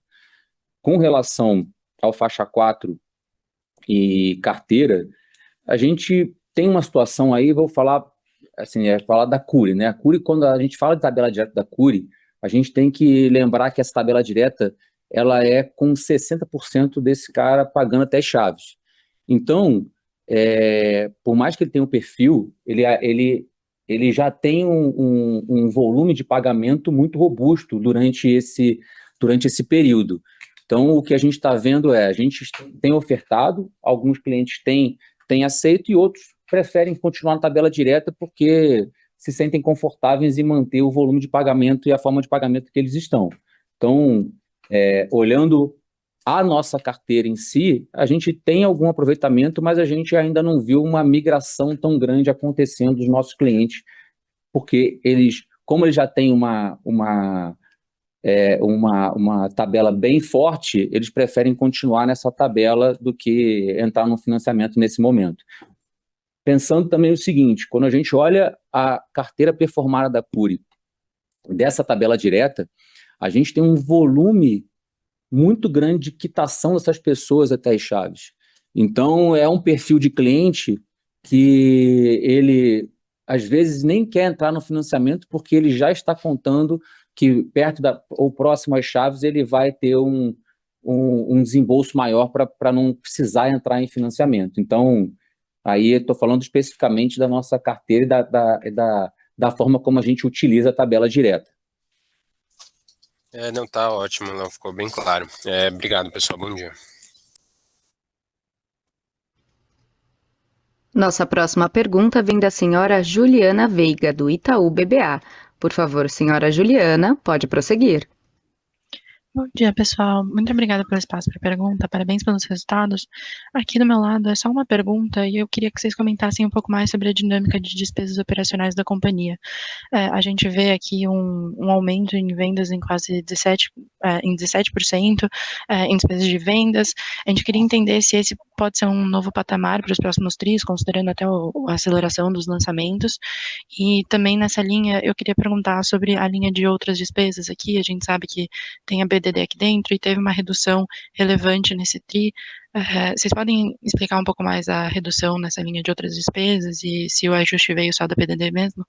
Com relação ao faixa 4 e carteira, a gente tem uma situação aí, vou falar assim, falar da Cury, né? A Cury, quando a gente fala de tabela direta da Cury, a gente tem que lembrar que essa tabela direta ela é com 60% desse cara pagando até chaves. Então, por mais que ele tenha um perfil, ele já tem um volume de pagamento muito robusto durante esse período. Então, o que a gente está vendo a gente tem ofertado, alguns clientes têm aceito e outros preferem continuar na tabela direta porque se sentem confortáveis em manter o volume de pagamento e a forma de pagamento que eles estão. Então, olhando a nossa carteira em si, a gente tem algum aproveitamento, mas a gente ainda não viu uma migração tão grande acontecendo dos nossos clientes, porque como eles já têm uma tabela bem forte, eles preferem continuar nessa tabela do que entrar no financiamento nesse momento. Pensando também o seguinte, quando a gente olha a carteira performada da Cury, dessa tabela direta, a gente tem um volume muito grande de quitação dessas pessoas até as chaves. Então, é um perfil de cliente que ele, às vezes, nem quer entrar no financiamento porque ele já está contando que perto ou próximo às chaves ele vai ter um desembolso maior para não precisar entrar em financiamento. Então, aí eu estou falando especificamente da nossa carteira e da forma como a gente utiliza a tabela direta. Não, tá ótimo, não, ficou bem claro. Obrigado, pessoal, bom dia. Nossa próxima pergunta vem da senhora Juliana Veiga, do Itaú BBA. Por favor, senhora Juliana, pode prosseguir. Bom dia, pessoal. Muito obrigada pelo espaço para pergunta. Parabéns pelos resultados. Aqui do meu lado é só uma pergunta e eu queria que vocês comentassem um pouco mais sobre a dinâmica de despesas operacionais da companhia. A gente vê aqui um aumento em vendas em quase 17% em despesas de vendas. A gente queria entender se esse pode ser um novo patamar para os próximos tris, considerando até a aceleração dos lançamentos. E também nessa linha, eu queria perguntar sobre a linha de outras despesas aqui. A gente sabe que tem a BDD aqui dentro e teve uma redução relevante nesse TRI. Vocês podem explicar um pouco mais a redução nessa linha de outras despesas e se o ajuste veio só da BDD mesmo?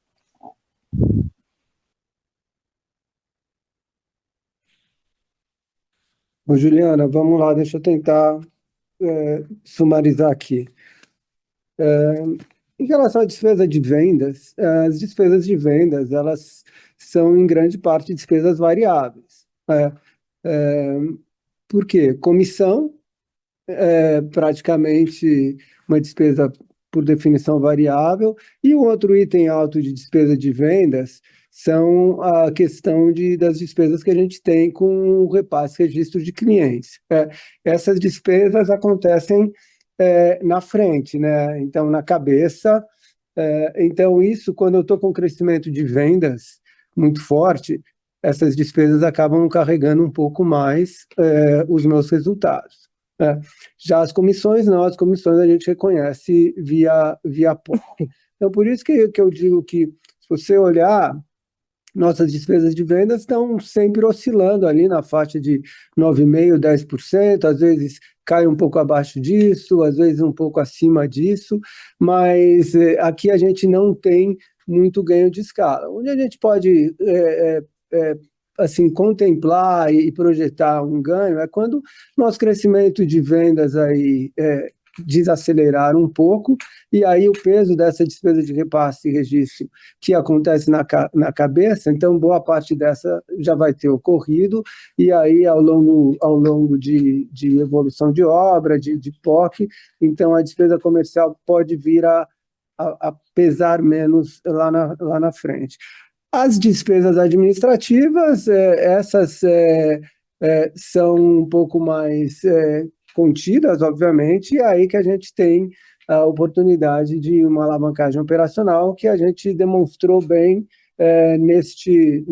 Ô, Juliana, vamos lá, deixa eu tentar sumarizar aqui. Em relação à despesa de vendas, as despesas de vendas, elas são, em grande parte, despesas variáveis. Por quê? Comissão é praticamente uma despesa, por definição, variável, e o outro item alto de despesa de vendas são a questão das despesas que a gente tem com o repasse e registro de clientes. Essas despesas acontecem na frente, né? Então, na cabeça. Então, isso, quando eu estou com crescimento de vendas muito forte, essas despesas acabam carregando um pouco mais os meus resultados. Já as comissões, não, as comissões a gente reconhece via POC. Então, por isso que eu digo que, se você olhar, nossas despesas de vendas estão sempre oscilando ali na faixa de 9,5%, 10%, às vezes cai um pouco abaixo disso, às vezes um pouco acima disso, mas aqui a gente não tem muito ganho de escala. Onde a gente pode assim, contemplar e projetar um ganho é quando nosso crescimento de vendas aí desacelerar um pouco, e aí o peso dessa despesa de repasse e registro que acontece na cabeça, então boa parte dessa já vai ter ocorrido, e aí ao longo de evolução de obra, de POC, então a despesa comercial pode vir a pesar menos lá na frente. As despesas administrativas, essas são um pouco mais contidas, obviamente, e aí que a gente tem a oportunidade de uma alavancagem operacional que a gente demonstrou bem neste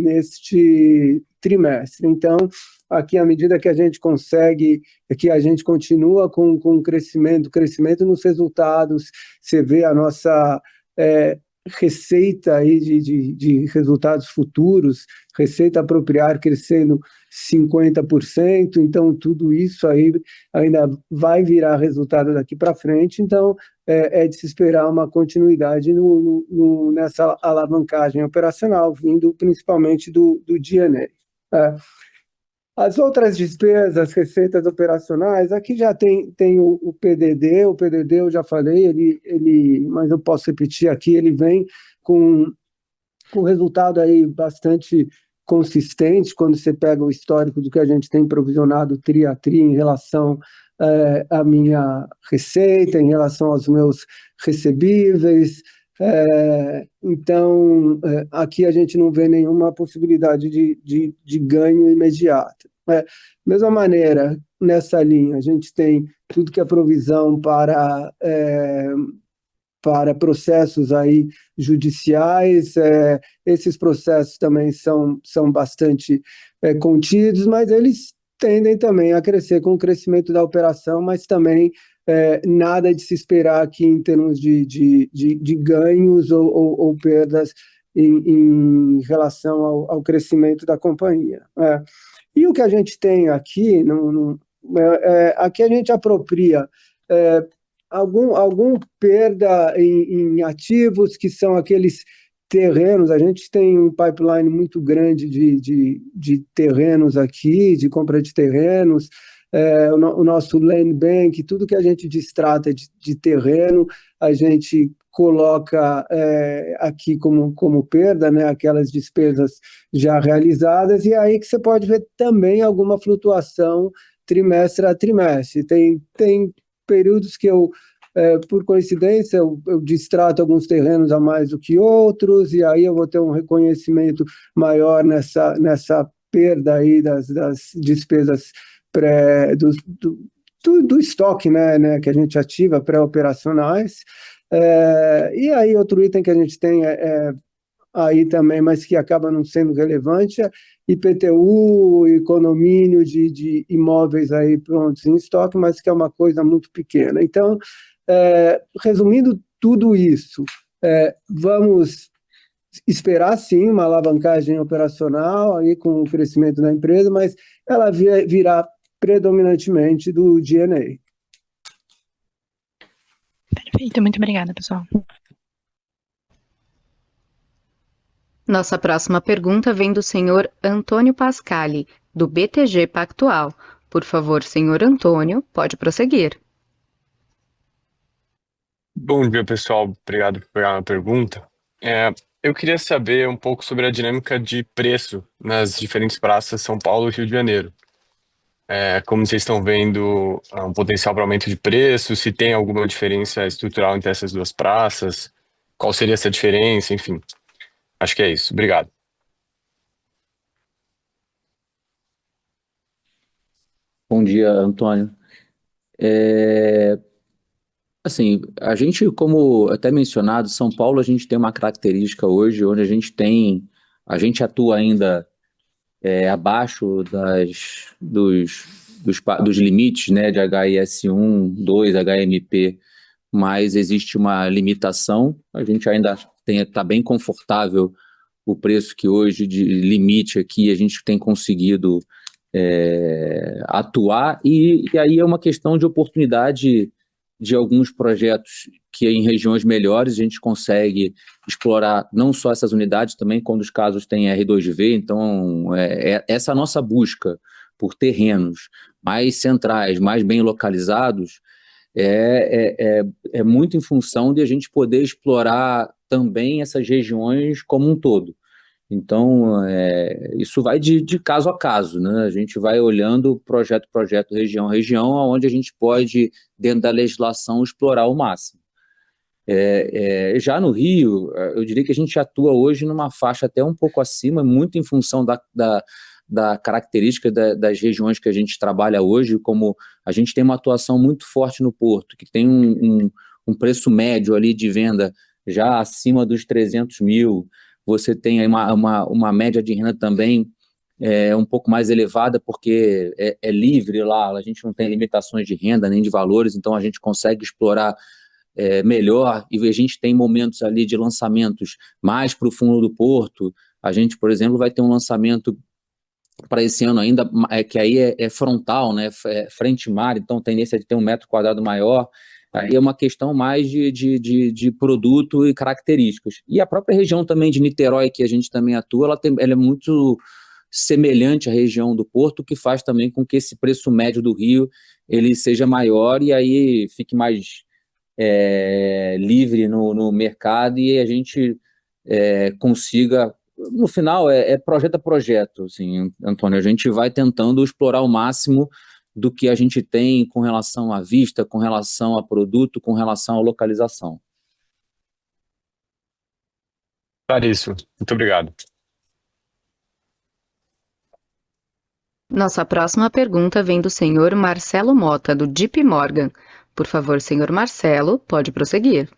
trimestre. Então, aqui, à medida que a gente consegue, que a gente continua com crescimento nos resultados, você vê a nossa receita aí de resultados futuros, receita apropriar crescendo 50%, então tudo isso aí ainda vai virar resultado daqui para frente, então é de se esperar uma continuidade nessa alavancagem operacional, vindo principalmente do D&A. As outras despesas, receitas operacionais, aqui já tem o PDD eu já falei, mas eu posso repetir aqui, ele vem com resultado aí bastante consistente, quando você pega o histórico do que a gente tem provisionado tri a tri em relação à minha receita, em relação aos meus recebíveis. Então, aqui a gente não vê nenhuma possibilidade de ganho imediato. Mesma maneira, nessa linha, a gente tem tudo que é provisão para processos aí judiciais, esses processos também são bastante contidos, mas eles tendem também a crescer com o crescimento da operação, mas também nada de se esperar aqui em termos de ganhos ou perdas em relação ao crescimento da companhia. E o que a gente tem aqui, aqui a gente apropria algum perda em ativos, que são aqueles terrenos. A gente tem um pipeline muito grande de terrenos aqui, de compra de terrenos, o nosso land bank, tudo que a gente distrata de terreno, a gente coloca aqui como perda, né, aquelas despesas já realizadas, e é aí que você pode ver também alguma flutuação trimestre a trimestre. Tem períodos que por coincidência, eu distrato alguns terrenos a mais do que outros, e aí eu vou ter um reconhecimento maior nessa perda aí das despesas do estoque, né, que a gente ativa, pré-operacionais. E aí outro item que a gente tem aí também, mas que acaba não sendo relevante, é IPTU e condomínio de imóveis aí prontos em estoque, mas que é uma coisa muito pequena. Então, resumindo tudo isso, vamos esperar sim uma alavancagem operacional aí com o crescimento da empresa, mas ela virá predominantemente do D&A. Perfeito, muito obrigada, pessoal. Nossa próxima pergunta vem do senhor Antônio Pascali, do BTG Pactual. Por favor, senhor Antônio, pode prosseguir. Bom dia, pessoal. Obrigado por pegar a pergunta. Eu queria saber um pouco sobre a dinâmica de preço nas diferentes praças São Paulo e Rio de Janeiro. Como vocês estão vendo um potencial para aumento de preço, se tem alguma diferença estrutural entre essas duas praças, qual seria essa diferença, enfim. Acho que é isso. Obrigado. Bom dia, Antônio. Assim, a gente, como até mencionado, São Paulo, a gente tem uma característica hoje onde a gente atua ainda abaixo dos limites, né, de HIS1, 2, HMP, mas existe uma limitação, a gente ainda está bem confortável o preço que hoje de limite aqui a gente tem conseguido atuar, e aí é uma questão de oportunidade de alguns projetos que em regiões melhores a gente consegue explorar não só essas unidades, também quando os casos têm R2V, então essa nossa busca por terrenos mais centrais, mais bem localizados, é muito em função de a gente poder explorar também essas regiões como um todo. Então, isso vai de caso a caso, né? A gente vai olhando projeto, região, onde a gente pode, dentro da legislação, explorar o máximo. Já no Rio, eu diria que a gente atua hoje numa faixa até um pouco acima, muito em função da característica das regiões que a gente trabalha hoje, como a gente tem uma atuação muito forte no Porto, que tem um preço médio ali de venda já acima dos 300 mil, você tem aí uma média de renda também um pouco mais elevada, porque é livre lá, a gente não tem limitações de renda nem de valores, então a gente consegue explorar melhor, e a gente tem momentos ali de lançamentos mais para o fundo do Porto. A gente, por exemplo, vai ter um lançamento para esse ano ainda, que aí é frontal, né, frente mar, então tem tendência de ter 1 metro quadrado maior. Aí é uma questão mais de produto e características. E a própria região também de Niterói, que a gente também atua, ela é muito semelhante à região do Porto, que faz também com que esse preço médio do Rio ele seja maior e aí fique mais livre no mercado, e a gente consiga, no final, projeto a projeto, assim, Antônio, a gente vai tentando explorar o máximo do que a gente tem com relação à vista, com relação a produto, com relação à localização. Claríssimo. Muito obrigado. Nossa próxima pergunta vem do senhor Marcelo Mota, do JP Morgan. Por favor, senhor Marcelo, pode prosseguir.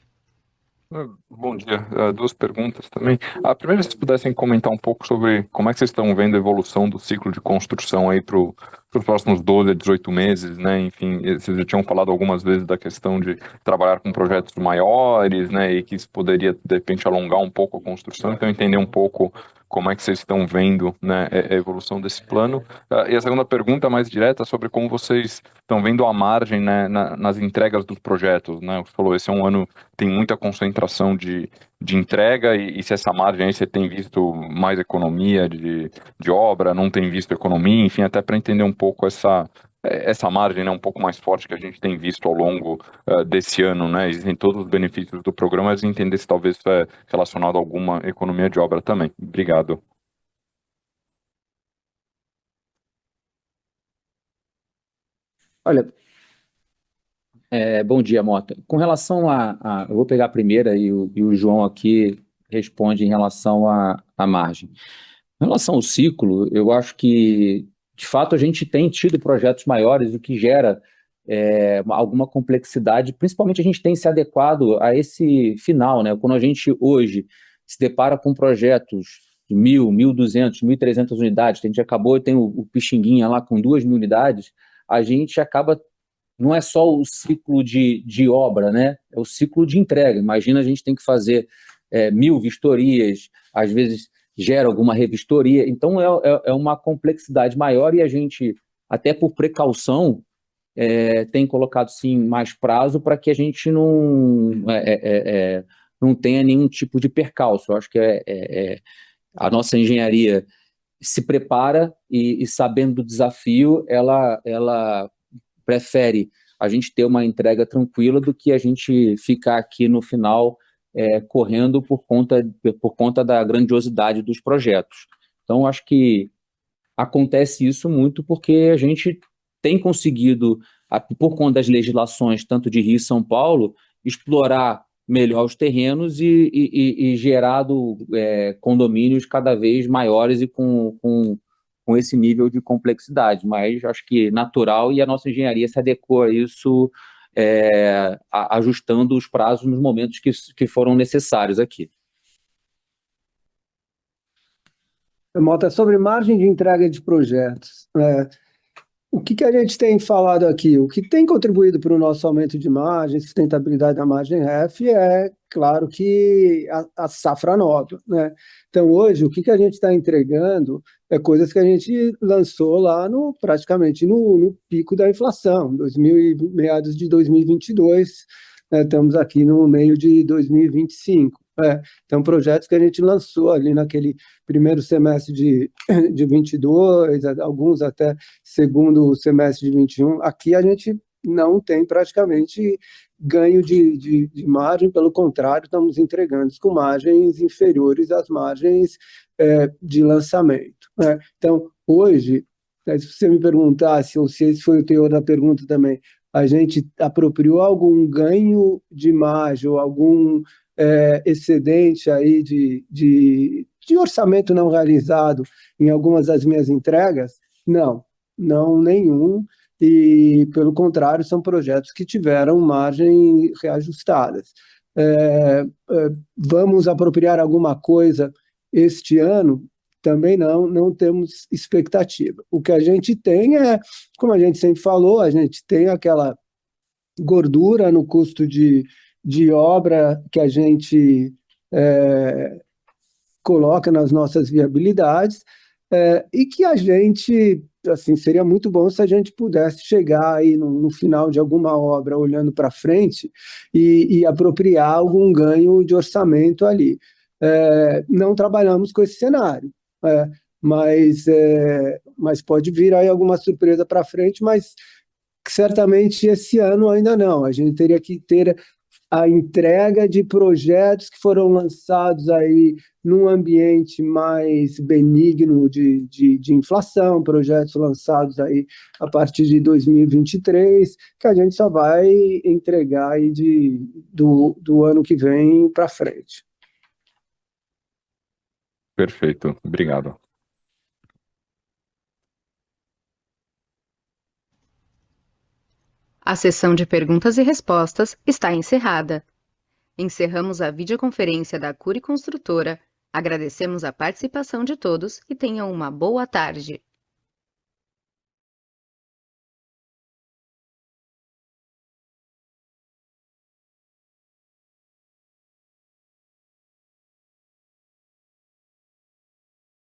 Bom dia. Duas perguntas também. A primeira, se vocês pudessem comentar um pouco sobre como é que vocês estão vendo a evolução do ciclo de construção aí para os próximos 12 a 18 meses, né? Enfim, vocês já tinham falado algumas vezes da questão de trabalhar com projetos maiores, né? E que isso poderia, de repente, alongar um pouco a construção. Então, entender um pouco como é que vocês estão vendo, né, a evolução desse plano. E a segunda pergunta, mais direta, sobre como vocês estão vendo a margem, né, nas entregas dos projetos, né? Você falou, esse é um ano tem muita concentração de entrega, e se essa margem aí você tem visto mais economia de obra, não tem visto economia, enfim, até para entender um pouco essa margem, né, um pouco mais forte que a gente tem visto ao longo desse ano, né? Existem todos os benefícios do programa, mas entender se talvez isso é relacionado a alguma economia de obra também. Obrigado. Olha, bom dia, Mota. Com relação eu vou pegar a primeira e o João aqui responde em relação à margem. Em relação ao ciclo, eu acho que, de fato, a gente tem tido projetos maiores, o que gera alguma complexidade, principalmente a gente tem se adequado a esse final, né? Quando a gente hoje se depara com projetos de 1.000, 1.200, 1.300 unidades, que a gente acabou, tem o Pixinguinha lá com 2.000 unidades, a gente acaba, não é só o ciclo de obra, né? É o ciclo de entrega. Imagina, a gente tem que fazer 1.000 vistorias, às vezes gera alguma revistoria, então é uma complexidade maior, e a gente, até por precaução, tem colocado sim mais prazo para que a gente não tenha nenhum tipo de percalço. Eu acho que a nossa engenharia se prepara e sabendo do desafio, ela prefere a gente ter uma entrega tranquila do que a gente ficar aqui no final correndo por conta da grandiosidade dos projetos. Então, acho que acontece isso muito porque a gente tem conseguido, por conta das legislações, tanto de Rio e São Paulo, explorar melhor os terrenos e gerado condomínios cada vez maiores e com esse nível de complexidade. Mas acho que natural, e a nossa engenharia se adequou a isso, ajustando os prazos nos momentos que foram necessários aqui. Mota, sobre margem de entrega de projetos. O que a gente tem falado aqui? O que tem contribuído para o nosso aumento de margem, sustentabilidade da margem REF, é, claro, que a safra nova, né? Então, hoje, o que a gente está entregando é coisas que a gente lançou lá praticamente no pico da inflação, meados de 2022, né? Estamos aqui no meio de 2025. Então, projetos que a gente lançou ali naquele primeiro semestre de 22, alguns até segundo semestre de 21. Aqui a gente não tem praticamente ganho de margem, pelo contrário, estamos entregando com margens inferiores às margens de lançamento. Então, hoje, se você me perguntasse, ou se esse foi o teor da pergunta também, a gente apropriou algum ganho de margem ou algum excedente aí de orçamento não realizado em algumas das minhas entregas? Não nenhum, e pelo contrário, são projetos que tiveram margem reajustadas. Vamos apropriar alguma coisa este ano? Também não temos expectativa. O que a gente tem como a gente sempre falou, a gente tem aquela gordura no custo de obra que a gente coloca nas nossas viabilidades, e que a gente, assim, seria muito bom se a gente pudesse chegar aí no final de alguma obra, olhando para frente, e apropriar algum ganho de orçamento ali. Não trabalhamos com esse cenário, mas pode vir aí alguma surpresa para frente, mas certamente esse ano ainda não. A gente teria que ter a entrega de projetos que foram lançados aí num ambiente mais benigno de inflação, projetos lançados aí a partir de 2023, que a gente só vai entregar aí do ano que vem para frente. Perfeito, obrigado. A sessão de perguntas e respostas está encerrada. Encerramos a videoconferência da Cury Construtora, agradecemos a participação de todos e tenham uma boa tarde.